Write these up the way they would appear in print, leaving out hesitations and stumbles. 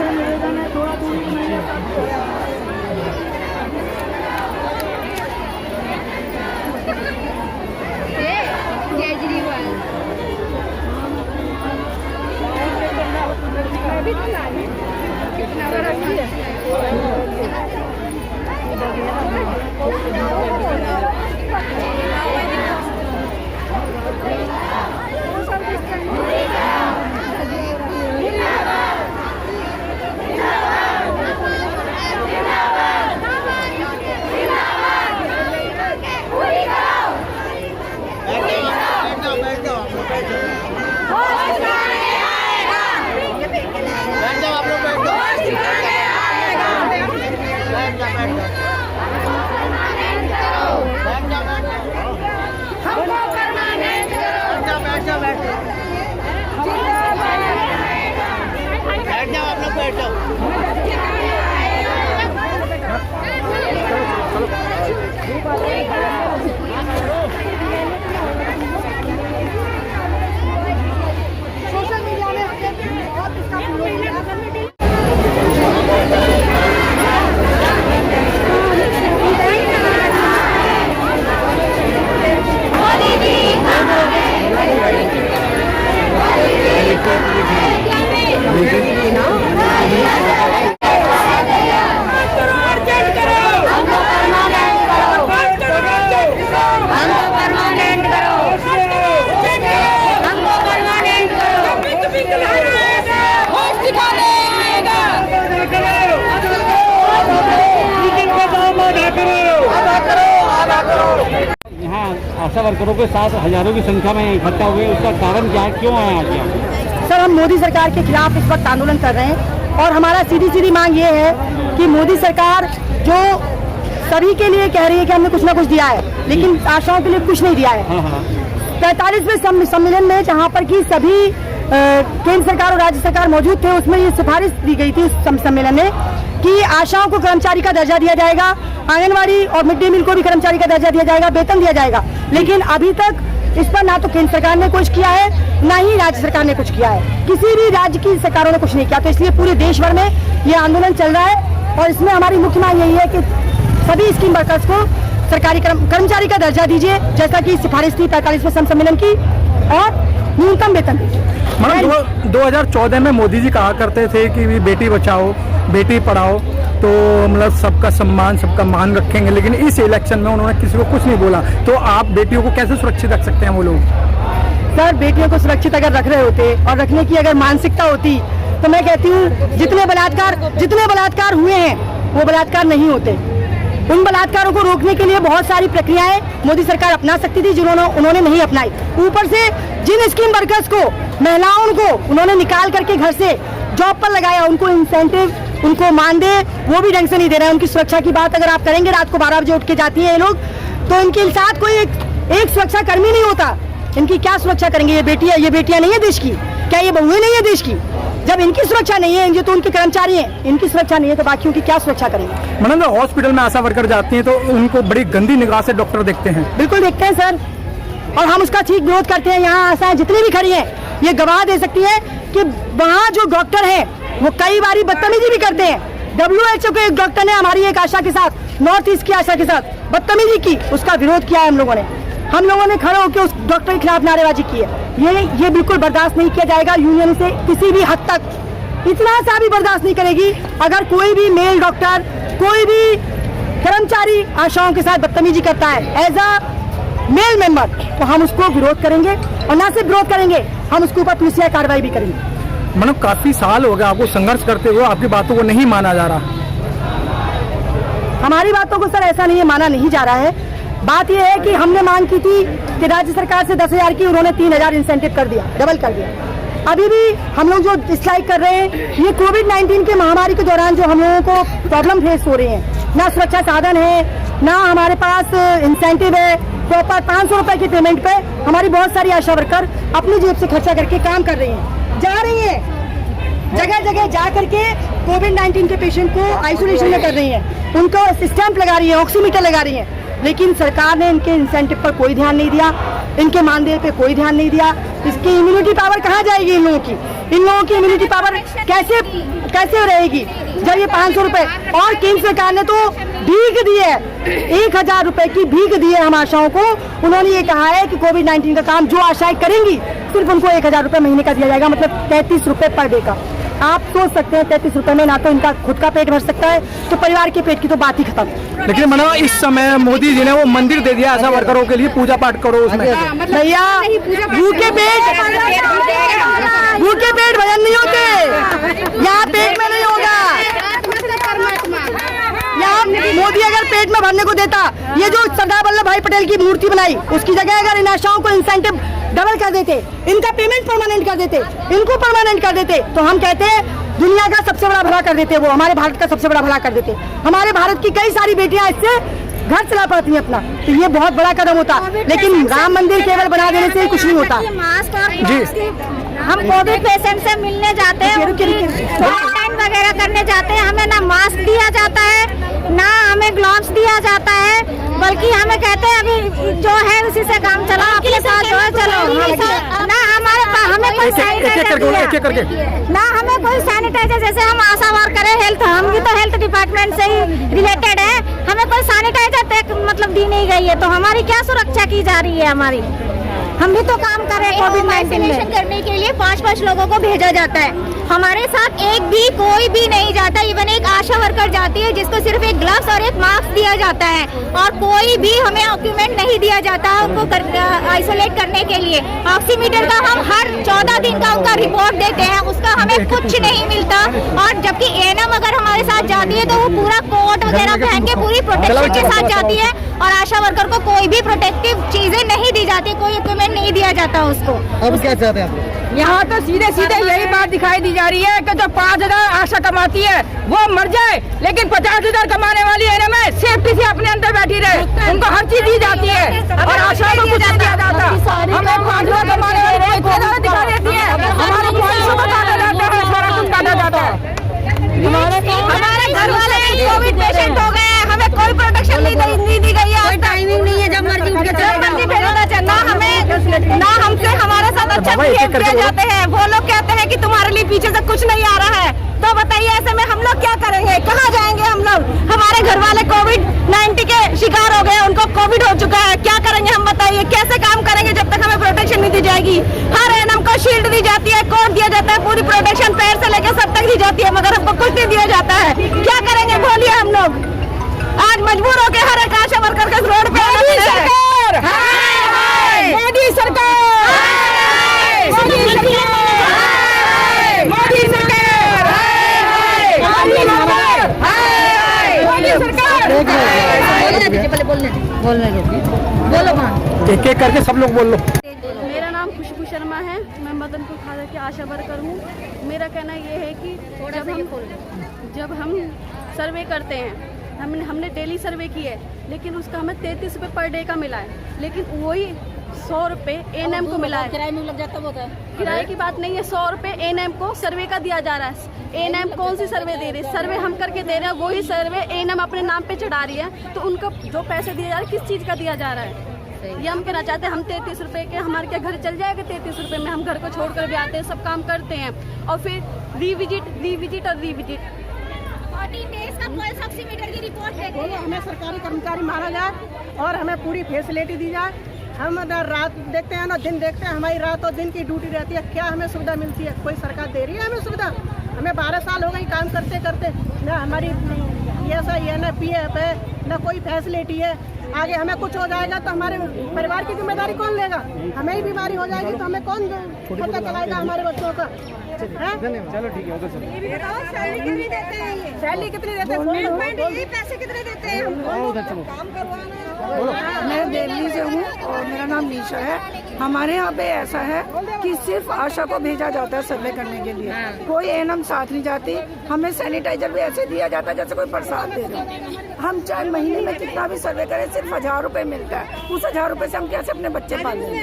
से निवेदन है थोड़ा दूरी बनाइए। केजरीवाल भी तो ला ली कितना बड़ा सोशल मीडिया में बहुत इसका यहाँ आशा वर्करों के साथ हजारों की संख्या में इकट्ठा हुए, उसका कारण क्या है, क्यों आए आज यहाँ? सर, हम मोदी सरकार के खिलाफ इस वक्त आंदोलन कर रहे हैं और हमारा सीधी मांग ये है कि मोदी सरकार जो सभी के लिए कह रही है कि हमने कुछ ना कुछ दिया है, लेकिन आशाओं के लिए कुछ नहीं दिया है। 45वें सम्मेलन में जहाँ पर कि सभी केंद्र सरकार और राज्य सरकार मौजूद थे, उसमें ये सिफारिश दी गई थी उस सम्मेलन में कि आशाओं को कर्मचारी का दर्जा दिया जाएगा, आंगनवाड़ी और मिड डे मील को भी कर्मचारी का दर्जा दिया जाएगा, वेतन दिया जाएगा। लेकिन अभी तक इस पर ना तो केंद्र सरकार ने कुछ किया है, ना ही राज्य सरकार ने कुछ किया है। किसी भी राज्य की सरकारों ने कुछ नहीं किया। तो इसलिए पूरे देश भर में ये आंदोलन चल रहा है और इसमें हमारी मुख्य मांग यही है कि सभी स्कीम वर्कर्स को सरकारी कर्मचारी का दर्जा दीजिए, जैसा कि सिफारिश थी 45वें सम्मेलन की, और न्यूनतम वेतन दीजिए। मैडम 2014 में मोदी जी कहा करते थे कि बेटी बचाओ बेटी पढ़ाओ, तो मतलब सबका सम्मान सबका मान रखेंगे, लेकिन इस इलेक्शन में उन्होंने किसी को कुछ नहीं बोला। तो आप बेटियों को कैसे सुरक्षित रख सकते हैं वो लोग? सर, बेटियों को सुरक्षित अगर रख रहे होते और रखने की अगर मानसिकता होती तो मैं कहती हूँ जितने बलात्कार हुए हैं वो बलात्कार नहीं होते। उन बलात्कारों को रोकने के लिए बहुत सारी प्रक्रियाएं मोदी सरकार अपना सकती थी, उन्होंने नहीं अपनाई। ऊपर से जिन स्कीम वर्कर्स को, महिलाओं को उन्होंने निकाल करके घर से जॉब पर लगाया, उनको इंसेंटिव, उनको मानदेय वो भी ढंग से नहीं दे रहे हैं। उनकी सुरक्षा की बात अगर आप करेंगे, रात को 12 बजे उठ के जाती है ये लोग, तो इनके साथ कोई एक सुरक्षा कर्मी नहीं होता। इनकी क्या सुरक्षा करेंगे? ये बेटियां नहीं है देश की? क्या ये बहुएं नहीं है देश की? जब इनकी सुरक्षा नहीं है, ये तो उनके कर्मचारी हैं, इनकी सुरक्षा नहीं है तो बाकियों की क्या सुरक्षा करेंगे? मतलब हॉस्पिटल में आशा वर्कर जाती हैं तो उनको बड़ी गंदी निगाह से डॉक्टर देखते हैं। बिल्कुल देखते हैं सर, और हम उसका ठीक विरोध करते हैं। यहाँ आशाएं जितनी भी खड़ी हैं ये गवाह दे सकती है कि वहाँ जो डॉक्टर हैं वो कई बारी बदतमीजी भी करते हैं। WHO के एक डॉक्टर ने हमारी एक आशा के साथ, नॉर्थ ईस्ट की आशा के साथ बदतमीजी की, उसका विरोध किया है हम लोगों ने खड़े होकर उस डॉक्टर के खिलाफ नारेबाजी की है। ये बिल्कुल बर्दाश्त नहीं किया जाएगा। यूनियन से किसी भी हद तक इतना सा भी बर्दाश्त नहीं करेगी अगर कोई भी मेल डॉक्टर, कोई भी कर्मचारी आशाओं के साथ बदतमीजी करता है एज अ मेल मेंबर, तो हम उसको विरोध करेंगे, और न सिर्फ विरोध करेंगे, हम उसके ऊपर पुलिसिया कार्रवाई भी करेंगे। मतलब काफी साल हो गए आपको संघर्ष करते हुए, आपकी बातों को नहीं माना जा रहा। हमारी बातों को सर ऐसा नहीं है, माना नहीं जा रहा है। बात यह है कि हमने मांग की थी कि राज्य सरकार से 10,000 की, उन्होंने 3,000 इंसेंटिव कर दिया, डबल कर दिया। अभी भी हम लोग जो स्ट्राइक कर रहे हैं, ये कोविड-19 के महामारी के दौरान जो हम लोगों को प्रॉब्लम फेस हो रही है, ना सुरक्षा साधन है, ना हमारे पास इंसेंटिव है, प्रॉपर 500 रुपए की पेमेंट पे हमारी बहुत सारी आशा वर्कर अपनी जेब से खर्चा करके काम कर रही हैं, जा रही हैं जगह जगह जा करके कोविड-19 के पेशेंट को आइसोलेशन में कर रही हैं, उनको स्टैंप लगा रही है, ऑक्सीमीटर लगा रही है। लेकिन सरकार ने इनके इंसेंटिव पर कोई ध्यान नहीं दिया, इनके मानदेय पे कोई ध्यान नहीं दिया। इसकी इम्यूनिटी पावर कहाँ जाएगी इन लोगों की? इन लोगों की इम्यूनिटी पावर कैसे रहेगी जब ये 500 रुपए, और केंद्र सरकार ने तो भीख दी है, 1000 रुपए की भीख दी है हम आशाओं को। उन्होंने ये कहा है कि कोविड-19 का काम जो आशाएं करेंगी सिर्फ उनको 1000 रुपए महीने का दिया जाएगा, मतलब 33 रुपए पर डे का। आप सोच सकते हैं 33 रुपए में ना तो इनका खुद का पेट भर सकता है, तो परिवार के पेट की तो बात ही खत्म। लेकिन मैडम इस समय मोदी जी ने वो मंदिर दे दिया आशा वर्करों के लिए, पूजा पाठ करो उसमें। भैया भूखे पेट भजन नहीं होते, यहाँ पेट में नहीं होगा। यहाँ मोदी अगर पेट में भरने को देता, ये जो सरदार वल्लभ भाई पटेल की मूर्ति बनाई उसकी जगह अगर इन आशाओं को इंसेंटिव डबल कर देते, इनका पेमेंट परमानेंट कर देते, इनको परमानेंट कर देते, तो हम कहते हैं दुनिया का सबसे बड़ा भला कर देते, वो हमारे भारत का सबसे बड़ा भला कर देते। हमारे भारत की कई सारी बेटियां इससे घर चला पाती हैं अपना, तो ये बहुत बड़ा कदम होता। लेकिन राम मंदिर केवल बना देने से कुछ नहीं होता। जी हम कोविड पेशेंट से मिलने जाते हैं, क्वारंटाइन वगैरह करने जाते हैं, हमें ना मास्क दिया जाता है ना हमें ग्लव्स दिया जाता है, बल्कि हमें कहते हैं अभी जो है उसी से काम चलो, आपके साथ जो है चलो। ना हमारे पास हमें कोई सैनिटाइजर ना हमें कोई सैनिटाइजर, जैसे हम आशा वर्कर है हेल्थ, हम भी तो हेल्थ डिपार्टमेंट से ही रिलेटेड है, हमें कोई सैनिटाइजर तक मतलब दी नहीं गई है, तो हमारी क्या सुरक्षा की जा रही है हमारी? हम भी तो काम कर रहे हैं कोविड-19 करने के लिए 5-5 लोगों को भेजा जाता है, हमारे साथ एक भी कोई भी नहीं जाता। इवन एक आशा वर्कर जाती है जिसको सिर्फ एक ग्लव्स और एक मास्क दिया जाता है, और कोई भी हमें डॉक्यूमेंट नहीं दिया जाता उनको आइसोलेट करने के लिए। ऑक्सीमीटर का हम हर 14 दिन का उनका रिपोर्ट देते हैं, उसका हमें कुछ नहीं मिलता। और जबकि एएनएम अगर हमारे साथ जाती है तो वो पूरा कोट वगैरह पहन के पूरी प्रोटेक्शन के साथ जाती है, और आशा वर्कर को कोई भी प्रोटेक्टिव चीजें नहीं दी जाती, कोई इक्विपमेंट नहीं दिया जाता उसको। अब क्या चाहते हैं आप? यहाँ तो सीधे यही बात दिखाई दी जा रही है कि जो 5000 आशा कमाती है वो मर जाए, लेकिन 50,000 कमाने वाली है ना, मैं सेफ्टी से अपने अंदर बैठी रहे, उनको हर चीज दी जाती है और आशा को कुछ नहीं दिया जाता। हमें 5,000 कमाने वाली दिखा देती है, हमारे ख्वाहिशों को काटा जाता है, सारा कुछ काटा जाता है। हमारे घर वाले कोविड पेशेंट हो गए, हमें कोई प्रोटेक्शन नहीं दी गई है, टाइमिंग नहीं है, जब मर्जी उठ के ना हमसे हमारे साथ अच्छा बिहेव किया जाते हैं। वो लोग कहते हैं कि तुम्हारे लिए पीछे से कुछ नहीं आ रहा है, तो बताइए ऐसे में हम लोग क्या करेंगे, कहाँ जाएंगे हम लोग? हमारे घर वाले कोविड-19 के शिकार हो गए, उनको कोविड हो चुका है, क्या करेंगे हम बताइए? कैसे काम करेंगे जब तक हमें प्रोटेक्शन नहीं दी जाएगी? हर एएनएम को शील्ड दी जाती है, कोट दिया जाता है, पूरी प्रोटेक्शन पैर से लेकर सब तक दी जाती है, मगर हमको कुछ नहीं दिया जाता है। क्या करेंगे बोलिए? हम लोग आज मजबूर हो गए, हर एक आशा वर्कर के रोड पे। मोदी सरकार, मोदी सरकार, मोदी सरकार, मोदी सरकार, एक एक करके सब लोग बोल लो। मेरा नाम खुशबू शर्मा है, मैं मदनपुर खादर की आशा वर्कर हूँ। मेरा कहना ये है कि जब हम सर्वे करते हैं, हमने डेली सर्वे की है, लेकिन उसका हमें 33 रुपये पर डे का मिला है, लेकिन वही 100 रुपये एएनएम को मिला है। किराए में लग जाता होता है, किराए की बात नहीं है, 100 रुपये एएनएम को सर्वे का दिया जा रहा है। एएनएम कौन सी सर्वे दे रही है? सर्वे हम करके दे रहे हैं, वही सर्वे एएनएम अपने नाम पे चढ़ा रही है, तो उनको जो पैसे दिए जा रहे हैं किस चीज़ का दिया जा रहा है? ये हम कहना चाहते हैं, हम 33 रुपये के हमारे क्या घर चल जाएगा? 33 रुपये में हम घर को छोड़कर भी आते हैं, सब काम करते हैं, और फिर रिविजिट और रिविजिट 14 डेज का पल्स ऑक्सीमीटर की रिपोर्ट है। हमें सरकारी कर्मचारी माना जाए और हमें पूरी फैसिलिटी दी जाए। हम रात देखते हैं ना दिन देखते हैं, हमारी रात और दिन की ड्यूटी रहती है, क्या हमें सुविधा मिलती है? कोई सरकार दे रही है हमें सुविधा? हमें 12 साल हो गए काम करते करते, ना हमारी ऐसा ही है, ना पीएफ है, ना कोई फैसिलिटी है। आगे हमें कुछ हो जाएगा तो हमारे परिवार की जिम्मेदारी कौन लेगा? हमें ही बीमारी हो जाएगी तो हमें कौन खर्चा चलाएगा हमारे बच्चों का? चलो ठीक है, सैलरी कितनी देते हैं? सैलरी कितनी देते हैं? पैसे कितने देते हैं? मैं दिल्ली से हूँ और मेरा नाम निशा है। हमारे यहाँ पे ऐसा है कि सिर्फ आशा को भेजा जाता है सर्वे करने के लिए, कोई एएनएम साथ नहीं जाती। हमें सैनिटाइजर भी ऐसे दिया जाता है जैसे कोई प्रसाद दे रहे। हम चाहे महीने में कितना भी सर्वे करें, सिर्फ 1000 रुपए मिलता है। उस 1000 रुपए से हम कैसे अपने बच्चे पाल लेंगे?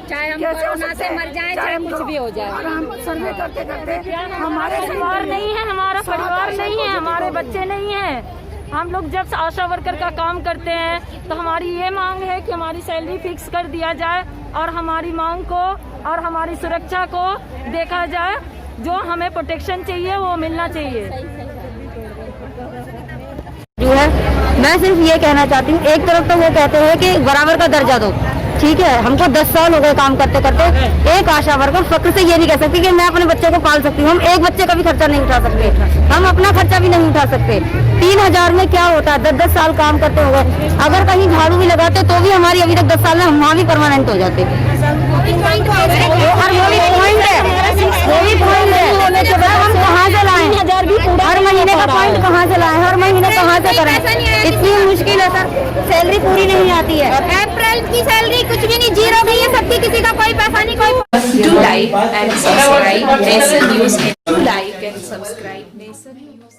चाहे हम कैसे कोरोना से मर जाएं, चाहे कुछ भी हो जाए। और हम सर्वे करते करते हमारे परिवार नहीं है, हमारा परिवार नहीं है, हमारे बच्चे नहीं हैं। हम लोग जब आशा वर्कर का काम करते हैं तो हमारी ये मांग है कि हमारी सैलरी फिक्स कर दिया जाए और हमारी मांग को और हमारी सुरक्षा को देखा जाए। जो हमें प्रोटेक्शन चाहिए वो मिलना चाहिए। जो है मैं सिर्फ ये कहना चाहती हूँ, एक तरफ तो वो कहते हैं कि बराबर का दर्जा दो, ठीक है, हमको 10 साल हो गए काम करते करते। एक आशा वर्कर फक्र से ये नहीं कह सकती कि मैं अपने बच्चे को पाल सकती हूँ। हम एक बच्चे का भी खर्चा नहीं उठा सकते, हम अपना खर्चा भी नहीं उठा सकते। 3000 में क्या होता है, 10-10 साल काम करते हो गए। अगर कहीं झाड़ू भी लगाते तो भी हमारी अभी तक 10 साल में हम वहाँ भी परमानेंट हो जाते। और वो भी पॉइंट है, वो भी पॉइंट है, हम कहाँ से लाएं? हर महीने का पॉइंट कहाँ से लाएं? हर महीने कहाँ से करें? इतनी मुश्किल है सर, सैलरी पूरी नहीं आती है। अप्रैल की सैलरी कुछ भी नहीं, जीरो भी है सबकी, किसी का कोई पैसा नहीं, कोई। Do like and subscribe Nation News. Do like and subscribe Nation News.